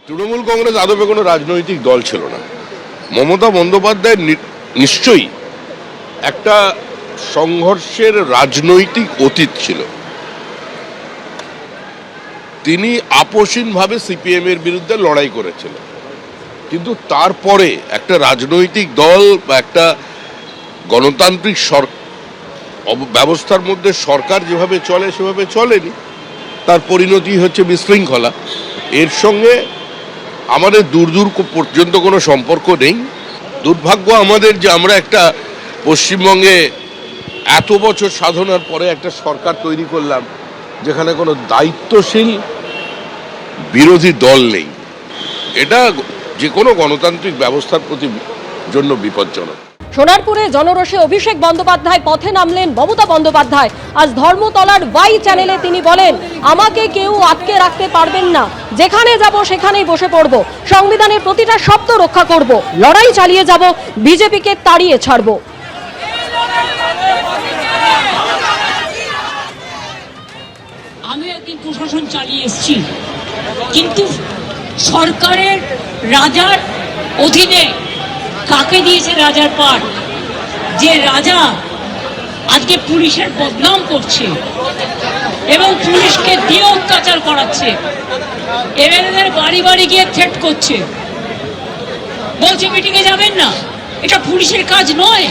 তৃণমূল কংগ্রেস আদপে কোনো রাজনৈতিক দল ছিল না। মমতা বন্দ্যোপাধ্যায় নিশ্চয়ই একটা সংঘর্ষের রাজনৈতিক অতীত ছিল। তিনি আপোষহীনভাবে সিপিএম এর বিরুদ্ধে লড়াই করেছিলেন, কিন্তু তারপরে একটা রাজনৈতিক দল বা একটা গণতান্ত্রিক ব্যবস্থার মধ্যে সরকার যেভাবে চলে সেভাবে চলেনি। তার পরিণতি হচ্ছে বিশৃঙ্খলা। এর সঙ্গে আমাদের দূর দূর পর্যন্ত কোনো সম্পর্ক নেই। দুর্ভাগ্য আমাদের যে আমরা একটা পশ্চিমবঙ্গে এত বছর সাধনার পরে একটা সরকার তৈরি করলাম যেখানে কোনো দায়িত্বশীল বিরোধী দল নেই। এটা যে কোনো গণতান্ত্রিক ব্যবস্থার প্রতি জন্য বিপজ্জনক। সোনারপুরে জনরোষে অভিষেক বন্দ্যোপাধ্যায় পথে নামলেন মমতা বন্দ্যোপাধ্যায়। আজ ধর্মতলার ওয়াই চ্যানেলে তিনি বলেন, আমাকে কেউ আটকে রাখতে পারবেন না, যেখানে যাব সেখানেই বসে পড়ব, সংবিধানের প্রতিটা শব্দ রক্ষা করব, লড়াই চালিয়ে যাব, বিজেপিকে তাড়িয়ে ছাড়ব। আমি একদিন প্রশাসন চালিয়ে এসেছি, কিন্তু সরকারের রাজার অধীনে কাকে দিয়েছে রাজার পাট? যে রাজা আজকে পুলিশের বদনাম করছে এবং পুলিশকে দিয়ে অত্যাচার করাচ্ছে, এমএলএদের বাড়ি বাড়ি গিয়ে থ্রেট করছে, বলছে মিটিংয়ে যাবেন না। এটা পুলিশের কাজ নয়।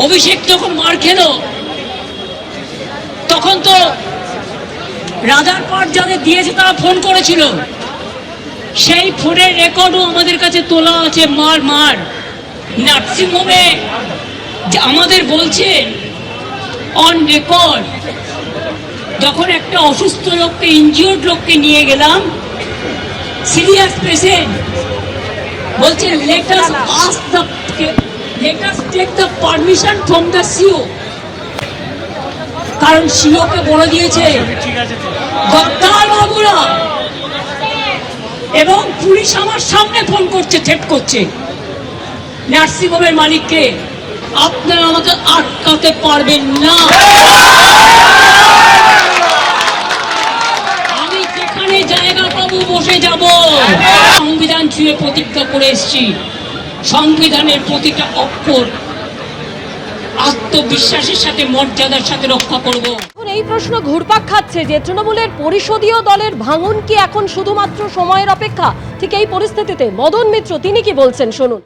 অভিষেক যখন মার খেলো তখন তো রাজার পাট যাদের দিয়েছে তারা ফোন করেছিল, সেই ফোনের রেকর্ডও আমাদের কাছে তোলা আছে। মার নার্সিংহোমে আমাদের বলছে অন রেকর্ড, যখন একটা অসুস্থ লোককে, ইনজিওর্ড লোককে নিয়ে গেলাম, সিরিয়াস পেশেন্ট, বলছে let us take the permission from the CEO, কারণ সিও কে বলে দিয়েছে গদ্দার বাবুরা, এবং পুলিশ আমার সামনে ফোন করছে, থ্রেট করছে নার্সিংহোমের মালিককে, আপনারা আমাকে আটকাতে পারবেন না। আমি যেখানে জায়গা পাবো বসে যাব। সংবিধান ছুঁয়ে প্রতিজ্ঞা করে এসেছি, সংবিধানের প্রতিটা অক্ষর আত্মবিশ্বাসের সাথে, মর্যাদার সাথে রক্ষা করব। এই প্রশ্ন ঘুরপাক খাচ্ছে যে তৃণমূলের পরিষদীয় দলের ভাঙন কি এখন শুধুমাত্র সময়ের অপেক্ষা? ঠিক এই পরিস্থিতিতে মদন মিত্র তিনি কি বলছেন শুনুন।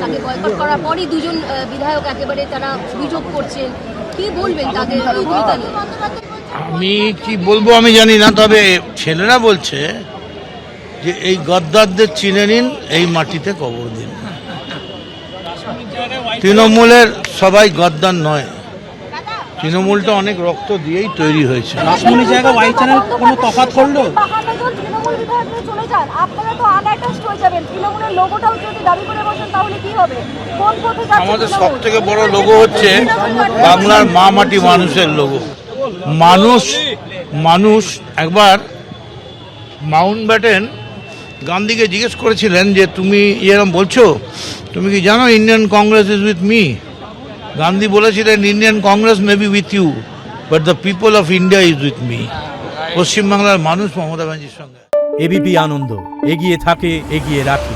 তাকে বয়কট করার পরই দুজন বিধায়ক একেবারে তারা অভিযোগ করছেন, কি বলবেন তাদের ভূমিকা নিয়ে? আমি কি বলবো আমি জানি না, তবে ছেলেরা বলছে যে এই গদ্দারদের চিনে নিন, এই মাটিতে কবর দিন। তৃণমূলের সবাই গদ্দার নয়, তৃণমূলটা অনেক রক্ত দিয়েই তৈরি হয়েছে। রাসমণি জায়গা ওয়াই চ্যানেল কোনো তফাৎ করলো? আমাদের সব থেকে বড় লোগো হচ্ছে বাংলার মা মাটি মানুষের লোগো। মানুষ একবার মাউন্ট ব্যাটেন গান্ধীকে জিজ্ঞেস করেছিলেন যে তুমি এরকম বলছো, তুমি কি জানো Indian Congress is with me? Gandhi বলেছিলেন Indian Congress may be with you, but the people of India is with me. পশ্চিমবাংলার মানুষ মমতা ব্যানার্জির সঙ্গে। এবিপি আনন্দ, এগিয়ে থাকে, এগিয়ে রাখে।